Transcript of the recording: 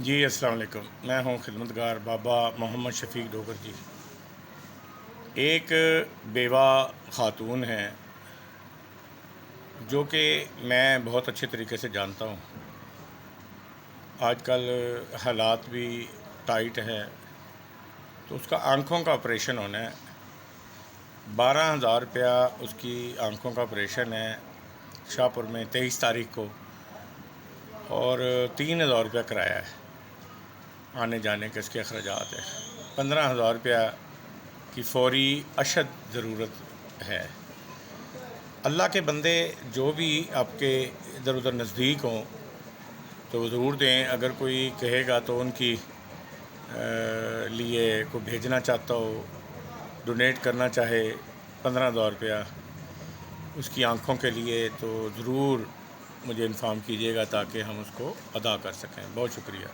جی السلام علیکم، میں ہوں خدمتگار بابا محمد شفیق ڈوگر جی۔ ایک بیوہ خاتون ہیں جو کہ میں بہت اچھے طریقے سے جانتا ہوں۔ آج کل حالات بھی ٹائٹ ہے تو اس کا آنکھوں کا آپریشن ہونا ہے۔ 12,000 روپیہ اس کی آنکھوں کا آپریشن ہے شاہپور میں 23 تاریخ کو، اور 3,000 روپیہ کرایہ ہے، آنے جانے کے اس کے اخراجات ہیں۔ 15,000 روپیہ کی فوری اشد ضرورت ہے۔ اللہ کے بندے جو بھی آپ کے ادھر ادھر نزدیک ہوں تو ضرور دیں۔ اگر کوئی کہے گا تو ان کی لیے کوئی بھیجنا چاہتا ہو، ڈونیٹ کرنا چاہے 15,000 روپیہ اس کی آنکھوں کے لیے، تو ضرور مجھے انفارم کیجیے گا تاکہ ہم اس کو ادا کر سکیں۔ بہت شکریہ۔